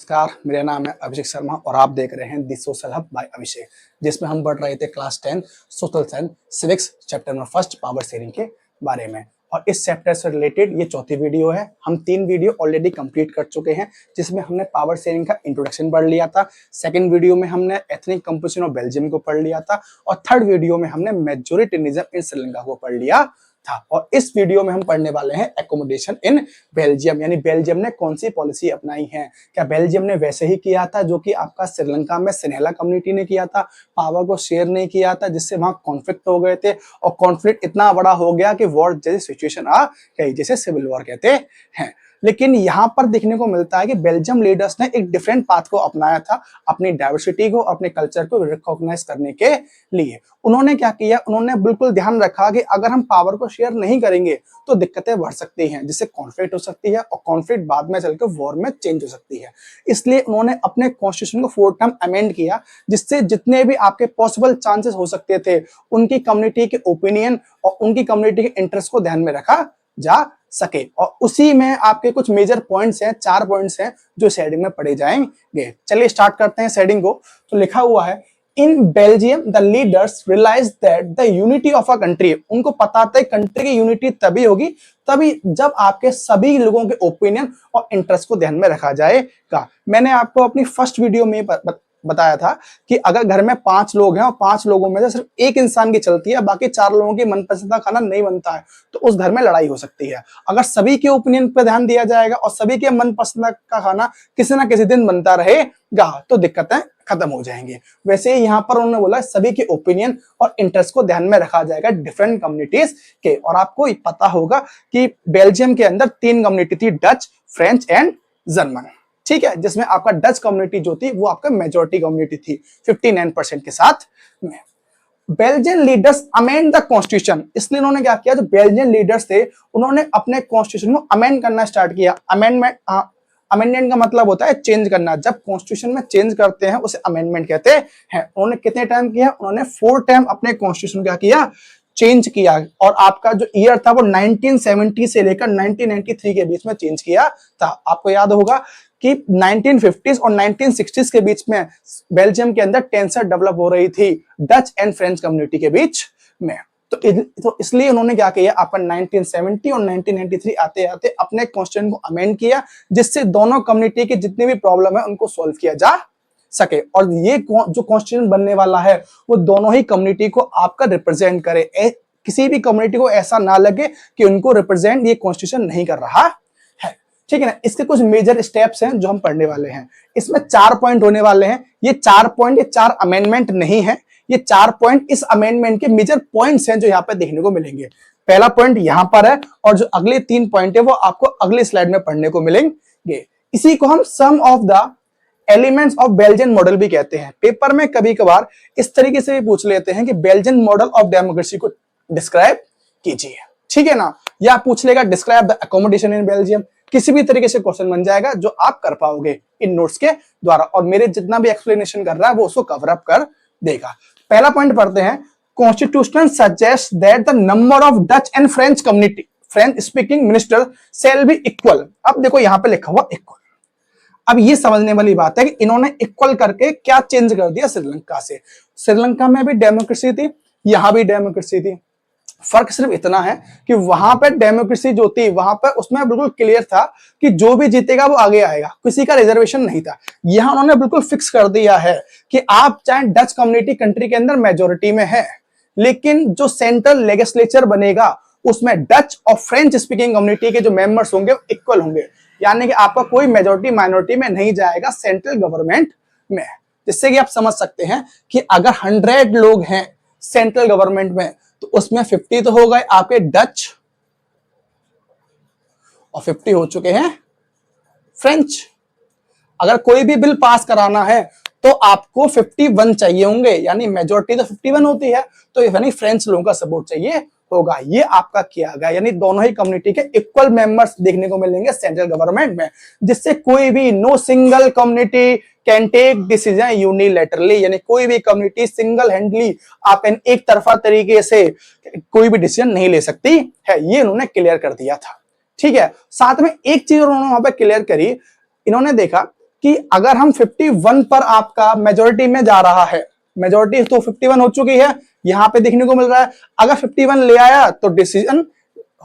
नमस्कार, मेरा नाम है अभिषेक शर्मा और आप देख रहे हैं दी सोशल हब बाय अभिषेक, जिसमें हम पढ़ रहे थे class 10 social science civics chapter number first power sharing के बारे में। और इस चैप्टर से रिलेटेड ये चौथी वीडियो है। हम 3 वीडियो ऑलरेडी कंप्लीट कर चुके हैं, जिसमें हमने पावर शेयरिंग का इंट्रोडक्शन पढ़ लिया था। सेकंड वीडियो में हमने एथनिक कंपोजिशन ऑफ बेल्जियम को पढ़ लिया था और थर्ड वीडियो में हमने मेजोरिटेरियनिज्म इन श्रीलंका को पढ़ लिया था। और इस वीडियो में हम पढ़ने वाले हैं एकोमोडेशन इन बेल्जियम, यानी बेल्जियम ने कौन सी पॉलिसी अपनाई है। क्या बेल्जियम ने वैसे ही किया था जो कि आपका श्रीलंका में सिनेला कम्युनिटी ने किया था, पावर को शेयर नहीं किया था, जिससे वहां कॉन्फ्लिक्ट हो गए थे और कॉन्फ्लिक्ट इतना बड़ा हो गया कि वॉर जैसी सिचुएशन आ गई, जिसे सिविल वॉर कहते हैं। लेकिन यहाँ पर देखने को मिलता है कि बेल्जियम लीडर्स ने एक डिफरेंट पाथ को अपनाया था अपनी डाइवर्सिटी को, अपने कल्चर को रिकॉग्नाइज करने के लिए। उन्होंने क्या किया, उन्होंने बिल्कुल ध्यान रखा कि अगर हम पावर को शेयर नहीं करेंगे तो दिक्कतें बढ़ सकती हैं, जिससे कॉन्फ्लिक्ट हो सकती है और कॉन्फ्लिक्ट बाद में चलकर वॉर में चेंज हो सकती है। इसलिए उन्होंने अपने कॉन्स्टिट्यूशन को 4 टर्म अमेंड किया, जिससे जितने भी आपके पॉसिबल चांसेस हो सकते थे उनकी कम्युनिटी के ओपिनियन और उनकी कम्युनिटी के इंटरेस्ट को ध्यान में रखा जा सके। और उसी में आपके कुछ मेजर पॉइंट्स हैं, 4 पॉइंट्स हैं जो शेडिंग में पढ़े जाएंगे। चलिए स्टार्ट करते हैं शेडिंग को। तो लिखा हुआ है, in Belgium the leaders realise that the unity of a country. उनको पता था कंट्री की यूनिटी तभी होगी तभी जब आपके सभी लोगों के ओपिनियन और इंटरेस्ट को ध्यान में रखा जाएगा। मैंने आपको अपनी फर्स्ट वीडियो में बताया था कि अगर घर में 5 लोग हैं और 5 लोगों में से सिर्फ एक इंसान की चलती है, बाकी 4 लोगों की मनपसंद का खाना नहीं बनता है, तो उस घर में लड़ाई हो सकती है। अगर सभी के ओपिनियन पर ध्यान दिया जाएगा और सभी के मनपसंद का खाना किसी ना किसी दिन बनता रहेगा तो दिक्कतें खत्म हो जाएंगे। वैसे ही यहाँ पर उन्होंने बोला सभी के ओपिनियन और इंटरेस्ट को ध्यान में रखा जाएगा डिफरेंट कम्युनिटीज के। और आपको पता होगा कि बेल्जियम के अंदर 3 कम्युनिटी थी, डच, फ्रेंच एंड जर्मन। ठीक है, जिसमें आपका डच कम्युनिटी जो थी वो आपका मेजोरिटी कम्युनिटी थी 59% के साथ में। Belgian leaders amend the constitution. इसलिए उन्होंने क्या किया, जो बेल्जियन लीडर्स थे उन्होंने अपने कॉन्स्टिट्यूशन को अमेंड करना स्टार्ट किया। अमेंडमेंट का मतलब होता है चेंज करना। जब कॉन्स्टिट्यूशन में चेंज करते हैं उसे अमेंडमेंट कहते हैं। उन्होंने कितने टाइम किया, उन्होंने 4 टाइम अपने कॉन्स्टिट्यूशन क्या किया, चेंज किया। और आपका जो ईयर था वो 1970 से लेकर 1993 के बीच में चेंज किया था। आपको याद होगा कि 1950s और 1960s के बीच में बेल्जियम के अंदर टेंशन डेवलप हो रही थी डच एंड फ्रेंच कम्युनिटी के बीच में। तो इसलिए उन्होंने क्या किया, आपका 1970 और 1993 आते आते अपने कॉन्स्टिट्यूशन को अमेंड किया, जिससे दोनों कम्युनिटी के जितने भी प्रॉब्लम है उनको सॉल्व किया जा सके। और ये जो कॉन्स्टिट्यूशन बनने वाला है वो दोनों ही कम्युनिटी को आपका रिप्रेजेंट करे। किसी भी कम्युनिटी को ऐसा ना लगे कि उनको रिप्रेजेंट ये कॉन्स्टिट्यूशन नहीं कर रहा है। ठीक है ना। इसके कुछ मेजर स्टेप्स हैं जो हम पढ़ने वाले हैं। इसमें 4 पॉइंट होने वाले हैं। ये 4 पॉइंट, ये 4 अमेंडमेंट नहीं है, ये 4 पॉइंट इस अमेंडमेंट के मेजर पॉइंट्स हैं जो यहाँ पे देखने को मिलेंगे। पहला पॉइंट यहाँ पर है और जो अगले 3 पॉइंट है वो आपको अगले स्लाइड में पढ़ने को मिलेंगे। इसी को हम sum of the elements of Belgian model भी कहते हैं। पेपर में कभी कभार इस तरीके से भी पूछ लेते हैं कि बेल्जियन मॉडल ऑफ डेमोक्रेसी को डिस्क्राइब कीजिए। ठीक है ना, या पूछ लेगा describe the accommodation in Belgium. किसी भी तरीके से क्वेश्चन बन जाएगा जो आप कर पाओगे इन नोट्स के द्वारा, और मेरे जितना भी एक्सप्लेनेशन कर रहा है वो उसको कवर अप कर देगा। पहला पॉइंट पढ़ते हैं, constitution suggest that the number of Dutch and French community French speaking minister shall be equal. अब देखो यहाँ पे लिखा हुआ इक्वल। अब ये समझने वाली बात है कि इन्होंने इक्वल करके क्या चेंज कर दिया श्रीलंका से। श्रीलंका में भी डेमोक्रेसी थी, यहां भी डेमोक्रेसी थी। फर्क सिर्फ इतना है कि वहां पर डेमोक्रेसी जो थी वहां पर उसमें बिल्कुल क्लियर था कि जो भी जीतेगा वो आगे आएगा, किसी का रिजर्वेशन नहीं था। यहां उन्होंने बिल्कुल फिक्स कर दिया है कि आप चाहे डच कम्युनिटी कंट्री के अंदर मेजोरिटी में है, लेकिन जो सेंट्रल लेजिस्लेचर बनेगा उसमें डच और फ्रेंच स्पीकिंग कम्युनिटी के जो मेंबर्स होंगे इक्वल होंगे। यानी कि आपका कोई मेजोरिटी माइनॉरिटी में नहीं जाएगा सेंट्रल गवर्नमेंट में। जिससे कि आप समझ सकते हैं कि अगर 100 लोग हैं सेंट्रल गवर्नमेंट में तो उसमें 50 तो हो गए आपके डच और 50 हो चुके हैं फ्रेंच। अगर कोई भी बिल पास कराना है तो आपको 51 चाहिए होंगे, यानी मेजोरिटी तो 51 होती है, तो यानी फ्रेंच लोगों का सपोर्ट चाहिए होगा। ये आपका किया गया, यानी दोनों ही कम्युनिटी के इक्वल मेंबर्स देखने को मिलेंगे सेंट्रल गवर्नमेंट में, जिससे कोई भी no single community can take decision unilaterally, यानी कोई भी कम्युनिटी सिंगल हैंडली आप एक तरफा तरीके से कोई भी डिसीजन नहीं ले सकती है। ये इन्होंने क्लियर कर दिया था। ठीक है, साथ में एक चीज उन्होंने वहां पर क्लियर करी, इन्होंने देखा कि अगर हम 51 पर आपका मेजोरिटी में जा रहा है, मेजोरिटी तो 51 हो चुकी है, यहां पे देखने को मिल रहा है, अगर 51 ले आया तो डिसीजन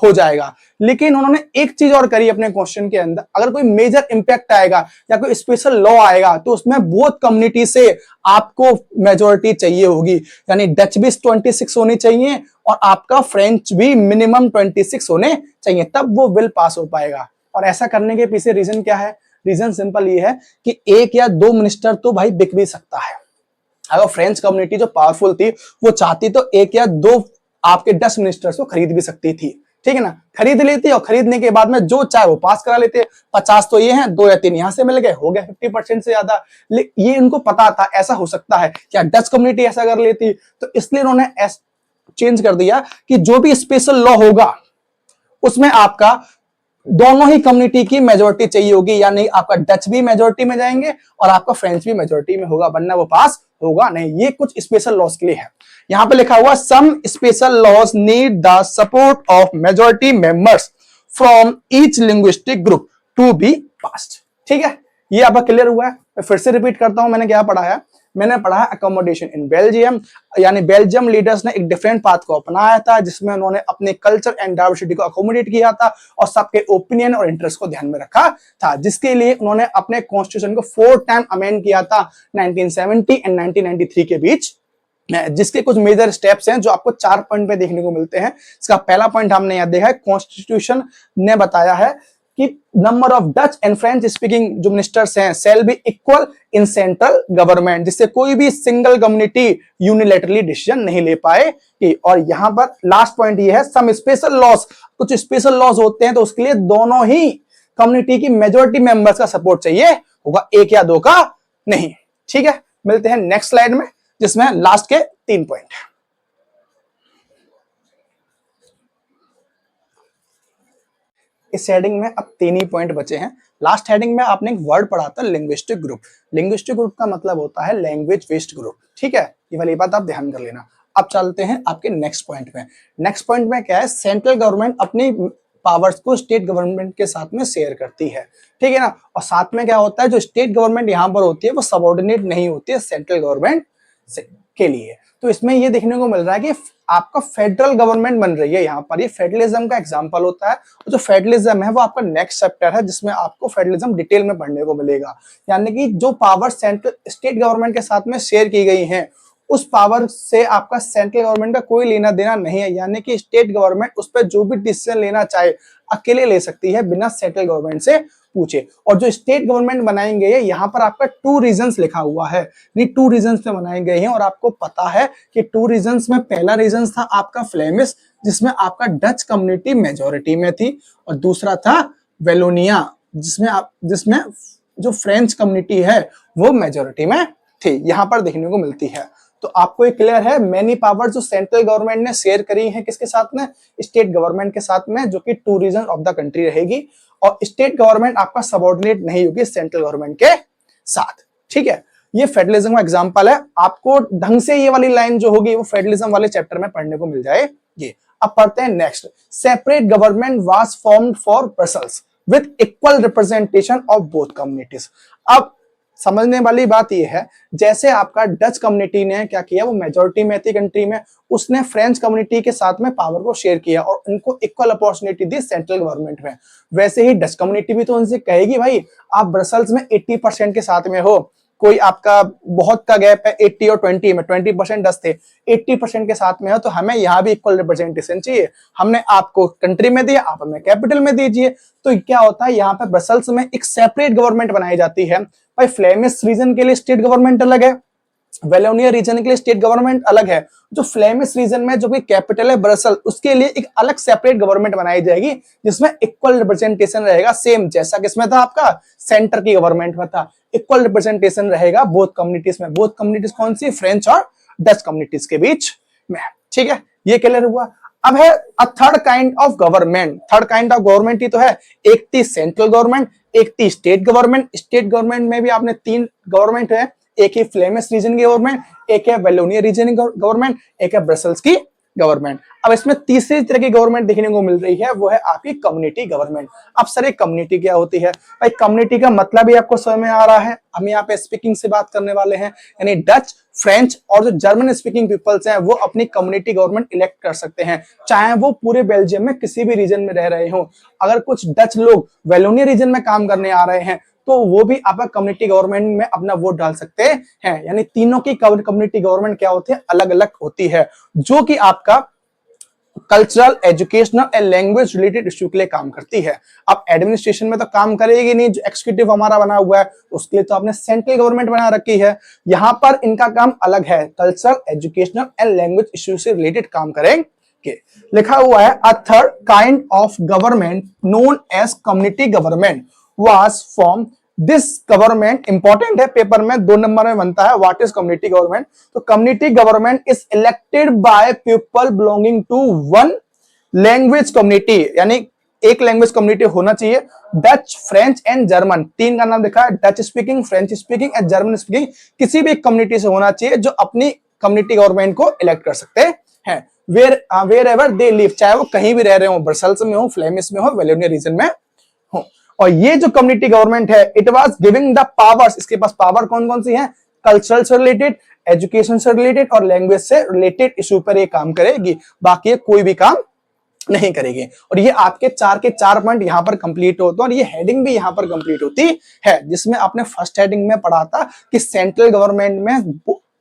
हो जाएगा। लेकिन उन्होंने एक चीज और करी अपने क्वेश्चन के अंदर, अगर कोई मेजर इंपैक्ट आएगा या कोई स्पेशल लॉ आएगा तो उसमें बोथ कम्युनिटी से आपको मेजोरिटी चाहिए होगी, यानी डच भी 26 होनी चाहिए और आपका फ्रेंच भी मिनिमम 26 होने चाहिए, तब वो बिल पास हो पाएगा। और ऐसा करने के पीछे रीजन क्या है? रीजन सिंपल ये है कि एक या दो मिनिस्टर तो भाई बिक भी सकता है। अगर फ्रेंच कम्युनिटी जो पावरफुल थी वो चाहती तो एक या दो आपके 10 मिनिस्टर्स को खरीद भी सकती थी, ठीक है ना, खरीद लेती और खरीदने के बाद में जो चाहे वो पास करा लेते। 50 तो ये हैं, 2 या 3 यहां से मिल गए, हो गया 50% से ज्यादा। ये इनको पता था ऐसा हो सकता है, क्या डच कम्युनिटी ऐसा कर लेती, तो इसलिए उन्होंने चेंज कर दिया कि जो भी स्पेशल लॉ होगा उसमें आपका दोनों ही कम्युनिटी की मेजोरिटी चाहिए होगी, यानी आपका डच भी मेजोरिटी में जाएंगे और आपका फ्रेंच भी मेजोरिटी में होगा, वरना वो पास होगा नहीं। ये कुछ स्पेशल लॉज के लिए है। यहां पे लिखा हुआ some special laws need the support of majority members from each linguistic group to be passed. ठीक है, ये आपका क्लियर हुआ है। मैं फिर से रिपीट करता हूं, मैंने क्या पढ़ा है? मैंने पढ़ा अकोमोडेशन इन बेल्जियम, यानी बेल्जियम लीडर्स ने एक डिफरेंट पाथ को अपनाया था जिसमें उन्होंने अपने कल्चर एंड डाइवर्सिटी को अकोमोडेट किया था और सबके ओपिनियन और इंटरेस्ट को ध्यान में रखा था, जिसके लिए उन्होंने अपने कॉन्स्टिट्यूशन को 4 टाइम अमेंड किया था 1970 एंड 1993 के बीच, जिसके कुछ मेजर स्टेप्स हैं जो आपको 4 पॉइंट पे देखने को मिलते हैं। इसका पहला पॉइंट हमने यहां देखा है, कॉन्स्टिट्यूशन ने बताया है कि number of Dutch and French speaking जो मिनिस्टर्स हैं shall be equal in central government, जिससे कोई भी सिंगल कम्युनिटी यूनिलैटरली डिसीजन नहीं ले पाए। और यहां पर लास्ट पॉइंट ये है, सम स्पेशल लॉज, कुछ स्पेशल लॉज होते हैं तो उसके लिए दोनों ही कम्युनिटी की मेजोरिटी मेंबर्स का सपोर्ट चाहिए होगा, एक या दो का नहीं। ठीक है, मिलते हैं नेक्स्ट स्लाइड में जिसमें लास्ट के 3 पॉइंट। इस हेडिंग में अब 3 ही पॉइंट बचे हैं। लास्ट हेडिंग में आपने एक वर्ड पढ़ा था लिंग्विस्टिक ग्रुप। लिंग्विस्टिक ग्रुप का मतलब होता है लैंग्वेज बेस्ड ग्रुप। ठीक है, ये वाली बात आप ध्यान कर लेना। अब चलते हैं आपके नेक्स्ट पॉइंट में। नेक्स्ट पॉइंट में क्या है, सेंट्रल गवर्नमेंट अपनी पावर्स को स्टेट गवर्नमेंट के साथ में शेयर करती है, ठीक है ना। और साथ में क्या होता है, जो स्टेट गवर्नमेंट यहां पर होती है वो सबऑर्डिनेट नहीं होती है सेंट्रल गवर्नमेंट के लिए। तो इसमें ये देखने को मिल रहा है कि आपका फेडरल गवर्नमेंट बन रही है यहाँ पर, ये फेडरलिज्म का एग्जांपल होता है। और जो फेडरलिज्म है वो आपका नेक्स्ट चैप्टर है जिसमें आपको फेडरलिज्म डिटेल में पढ़ने को मिलेगा, यानी कि जो पावर सेंट्रल स्टेट गवर्नमेंट के साथ में शेयर की गई है उस पावर से आपका सेंट्रल गवर्नमेंट का कोई लेना देना नहीं है, यानी कि स्टेट गवर्नमेंट उस पर जो भी डिसीजन लेना चाहे अकेले ले सकती है बिना सेंट्रल गवर्नमेंट से पूछे। और जो स्टेट गवर्नमेंट बनाएंगे यहाँ पर आपका 2 रीजन्स लिखा हुआ है, ये 2 रीजन्स में बनाए गए हैं। और आपको पता है कि 2 रीजन्स में पहला रीजन था आपका फ्लेमिश, जिसमें आपका डच कम्युनिटी मेजोरिटी में थी, और दूसरा था वेलोनिया जिसमें जो फ्रेंच कम्युनिटी है वो मेजोरिटी में थी, यहाँ पर देखने को मिलती है। तो आपको ये क्लियर है, मेनी पावर जो सेंट्रल गवर्नमेंट ने शेयर करी है किसके साथ में, स्टेट गवर्नमेंट के साथ में, जो कि 2 रीजन ऑफ द कंट्री रहेगी। और स्टेट गवर्नमेंट आपका सबऑर्डिनेट नहीं होगी सेंट्रल गवर्नमेंट के साथ। ठीक है, ये फेडरलिज्म का एग्जांपल है। आपको ढंग से ये वाली लाइन जो होगी वो फेडरलिज्म वाले चैप्टर में पढ़ने को मिल जाएगी। अब पढ़ते हैं next, separate government was formed for Brussels with equal representation of both communities. अब समझने वाली बात यह है, जैसे आपका डच कम्युनिटी ने क्या किया, वो मेजोरिटी में थी कंट्री में, उसने फ्रेंच कम्युनिटी के साथ में पावर को शेयर किया और उनको equal opportunity the central government में। वैसे ही डच कम्युनिटी भी तो उनसे कहेगी भाई आप ब्रसेल्स में 80% के साथ में हो, कोई आपका बहुत का गैप है 80 और 20 में, 20% डच थे, 80% के साथ में हो, तो हमें यहाँ भी इक्वल रिप्रेजेंटेशन चाहिए। हमने आपको कंट्री में दिया, आप हमें कैपिटल में दीजिए। तो क्या होता है, यहाँ पे ब्रसेल्स में एक सेपरेट गवर्नमेंट बनाई जाती है। भाई फ्लेमिश रीजन के लिए स्टेट गवर्नमेंट अलग है, वेलोनिया रीजन के लिए स्टेट गवर्नमेंट अलग है। जो फ्लेमिश रीजन में जो भी कैपिटल है ब्रसेल, उसके लिए एक अलग सेपरेट गवर्नमेंट बनाई जाएगी जिसमें इक्वल रिप्रेजेंटेशन रहेगा, सेम जैसा किसमें था आपका सेंटर की गवर्नमेंट में था। इक्वल रिप्रेजेंटेशन रहेगा बोथ कम्युनिटीज में। बोथ कम्युनिटीज कौन सी, फ्रेंच और डच कम्युनिटीज के बीच में। ठीक है, ये क्लियर हुआ। अब है a third kind of government. Third kind of government ही तो है, एक थी सेंट्रल गवर्नमेंट, एक थी स्टेट गवर्नमेंट। स्टेट गवर्नमेंट में भी आपने 3 गवर्नमेंट है, एक है फ्लेमिश रीजन की गवर्नमेंट, एक है वेलोनिया रीजन की गवर्नमेंट, एक है ब्रसेल्स की गवर्नमेंट। अब इसमें तीसरी तरह की गवर्नमेंट देखने को मिल रही है, वो है आपकी कम्युनिटी गवर्नमेंट। अब सर एक कम्युनिटी क्या होती है भाई? कम्युनिटी का मतलब भी आपको समझ में आ रहा है। हम यहाँ पे स्पीकिंग से बात करने वाले हैं, यानी डच, फ्रेंच और जो जर्मन स्पीकिंग पीपल्स हैं वो अपनी कम्युनिटी गवर्नमेंट इलेक्ट कर सकते हैं, चाहे वो पूरे बेल्जियम में किसी भी रीजन में रह रहे हो। अगर कुछ डच लोग वेलोनिया रीजन में काम करने आ रहे हैं तो वो भी आपका कम्युनिटी गवर्नमेंट में अपना वोट डाल सकते हैं। यानी तीनों की कम्युनिटी गवर्नमेंट क्या होती है? अलग अलग होती है, जो कि आपका cultural, educational and language related issue के लिए काम करती है। अब एडमिनिस्ट्रेशन में तो काम करेगी नहीं, जो एक्सिक्यूटिव हमारा बना हुआ है उसके लिए तो आपने सेंट्रल गवर्नमेंट बना रखी है। यहां पर इनका काम अलग है, cultural, educational and language issue से रिलेटेड काम करेंगे। लिखा हुआ है a third kind of government known as community government was form. This government important है, पेपर में 2 नंबर में बनता है। What is community government? तो community government is elected by people belonging to one language community, यानी एक language community होना चाहिए। डच, फ्रेंच एंड जर्मन, 3 का नाम लिखा है, Dutch speaking, French speaking and German speaking, किसी भी कम्युनिटी से होना चाहिए जो अपनी कम्युनिटी गवर्नमेंट को इलेक्ट कर सकते हैं। वेर एवर दे लिव, चाहे वो कहीं भी रह रहे हो, ब्रसेल्स में हो, फ्लेमिश में हो, वेलोनिया रीजन में हो। और ये जो कम्युनिटी गवर्नमेंट है, it was giving the powers, इसके पास पावर कौन कौन सी है? कल्चरल से रिलेटेड, एजुकेशन से रिलेटेड और लैंग्वेज से रिलेटेड इशू पर ये काम करेगी, बाकी कोई भी काम नहीं करेगी। और ये आपके 4 के 4 पॉइंट यहाँ पर कंप्लीट होते हैं और ये हेडिंग भी यहाँ पर कंप्लीट होती है, जिसमें आपने फर्स्ट हेडिंग में पढ़ा था कि सेंट्रल गवर्नमेंट में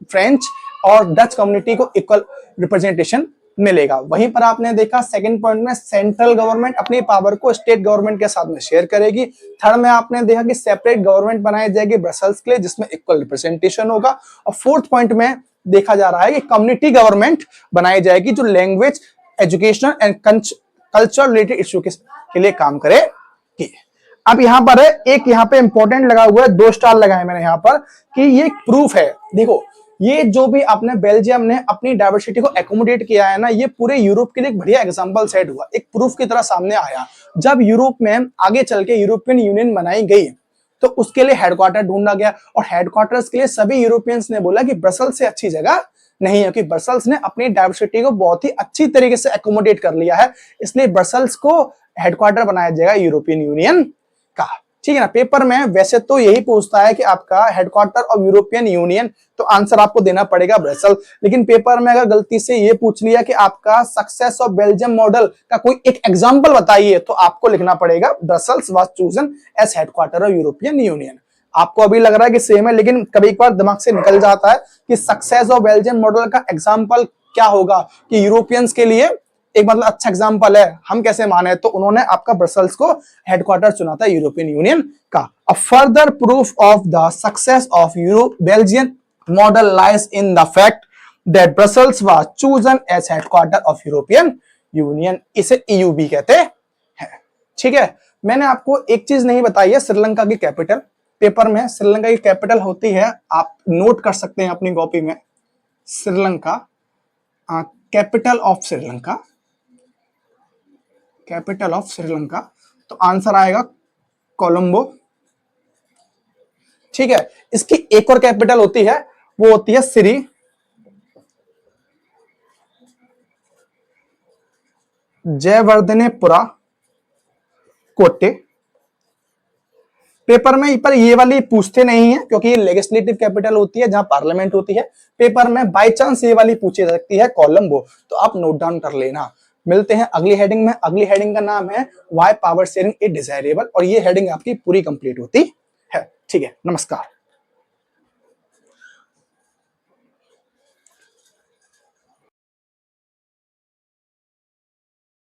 फ्रेंच और डच कम्युनिटी को इक्वल रिप्रेजेंटेशन मिलेगा। वहीं पर आपने देखा सेकंड पॉइंट में सेंट्रल गवर्नमेंट अपनी पावर को स्टेट गवर्नमेंट के साथ में शेयर करेगी। थर्ड में आपने देखा कि सेपरेट गवर्नमेंट बनाई जाएगी ब्रसेल्स के लिए, जिसमें इक्वल रिप्रेजेंटेशन होगा। और फोर्थ पॉइंट में देखा जा रहा है कि कम्युनिटी गवर्नमेंट बनाई जाएगी जो language, educational and culture related issue के लिए काम करेगी। अब यहाँ पर है एक, यहाँ पे इंपॉर्टेंट लगा हुआ है, 2 स्टार लगाए मैंने यहाँ पर कि ये प्रूफ है। देखो ये जो भी अपने बेल्जियम ने अपनी डाइवर्सिटी को एकोमोडेट किया है ना, ये पूरे यूरोप के लिए एक बढ़िया एग्जांपल सेट हुआ, एक प्रूफ की तरह सामने आया। जब यूरोप में आगे चल के यूरोपियन यूनियन बनाई गई तो उसके लिए हेडक्वार्टर ढूंढा गया और हेडक्वार्टर्स के लिए सभी यूरोपियंस ने बोला कि ब्रसेल्स से अच्छी जगह नहीं है, क्योंकि ब्रसेल्स ने अपनी डाइवर्सिटी को बहुत ही अच्छी तरीके से एकोमोडेट कर लिया है, इसलिए ब्रसेल्स को हेडक्वार्टर बनाया जाएगा यूरोपियन यूनियन का। ठीक है ना? पेपर में वैसे तो यही पूछता है कि आपका हेडक्वार्टर ऑफ यूरोपियन यूनियन, तो आंसर आपको देना पड़ेगा ब्रसेल। लेकिन पेपर में अगर गलती से ये पूछ लिया कि आपका सक्सेस ऑफ बेल्जियम मॉडल का कोई एक एग्जांपल बताइए, तो आपको लिखना पड़ेगा Brussels was chosen as headquarter of European Union. आपको अभी लग रहा है कि सेम है, लेकिन कभी एक बार दिमाग से निकल जाता है कि सक्सेस ऑफ बेल्जियम मॉडल का एग्जांपल क्या होगा, कि यूरोपियंस के लिए एक मतलब अच्छा एग्जांपल है, हम कैसे माने, तो उन्होंने आपका ब्रसेल्स को हेडक्वार्टर चुना था यूरोपियन यूनियन का। A further proof of the success of Belgian model lies in the fact that Brussels was chosen as headquarter of European Union, इसे ईयूबी कहते हैं। ठीक है, मैंने आपको एक चीज नहीं बताई है, श्रीलंका की कैपिटल। पेपर में श्रीलंका की कैपिटल होती है, आप नोट कर सकते हैं अपनी कॉपी में, Sri Lanka, capital of Sri Lanka, capital of Sri Lanka, तो आंसर आएगा कोलंबो। ठीक है, इसकी एक और कैपिटल होती है, वो होती है श्री जयवर्धनेपुरा कोटे। पेपर में पर ये वाली पूछते नहीं है, क्योंकि ये लेजिस्लेटिव कैपिटल होती है जहां पार्लियामेंट होती है। पेपर में बाय चांस ये वाली पूछी जा सकती है, कोलंबो, तो आप नोट डाउन कर लेना। मिलते हैं अगली हेडिंग में। अगली हेडिंग का नाम है why power sharing is desirable, और ये हेडिंग आपकी पूरी कंप्लीट होती है। ठीक है, नमस्कार।